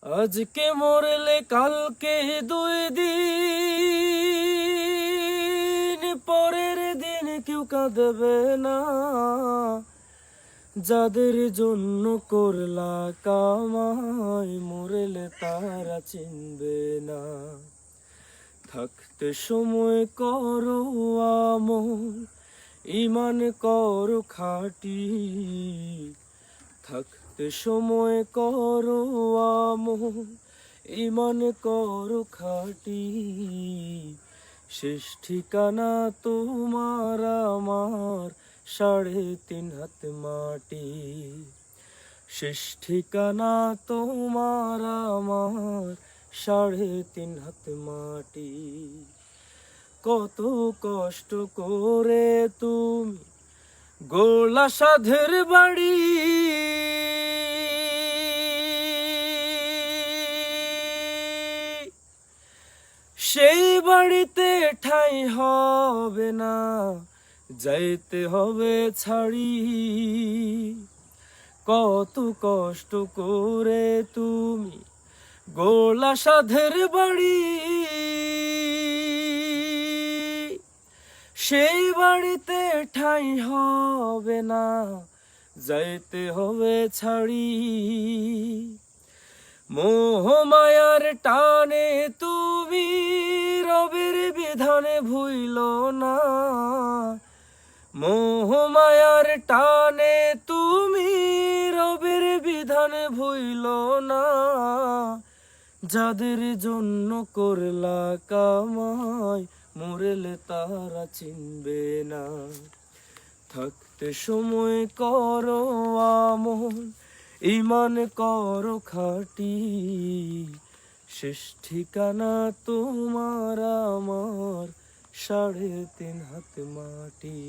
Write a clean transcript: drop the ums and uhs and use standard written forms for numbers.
আজকে মরলে কালকে 2 দিন, পরের দিন কেউ কাঁদবে না। যাদের জন্য করলা কামাই, মরলে তারা চিনবে না। থাকতে সময় করো আমল, ঈমান করো খাঁটি। থাকতে সময় করো আমল, ঈমান করো খাঁটি। শেষ ঠিকানা তোমার আমার 3.5 হাত মাটি। শেষ ঠিকানা তোমার আমার 3.5 হাত মাটি। কত কষ্ট করে তুমি গড়লা সাধের বাড়ি, সেই বাড়িতে ঠাঁই হবে না, যাইতে হবে ছাড়ি। কত কষ্ট করে তুমি গড়লা সাধের বাড়ি, সেই বাড়িতে ঠাঁই হবে না, যাইতে হবে ছাড়ি। মোহ মায়ার টানে তুমি রবের বিধানে ভুইল না। মোহ মায়ার টানে তুমি রবের বিধানে ভুইল না। যাদের জন্য করলা কামাই, মরলে তারা চিনবে না। থাকতে সময় করো আমল, ঈমান করো খাঁটি। শেষ ঠিকানা তোমার আমার 3.5 হাত মাটি।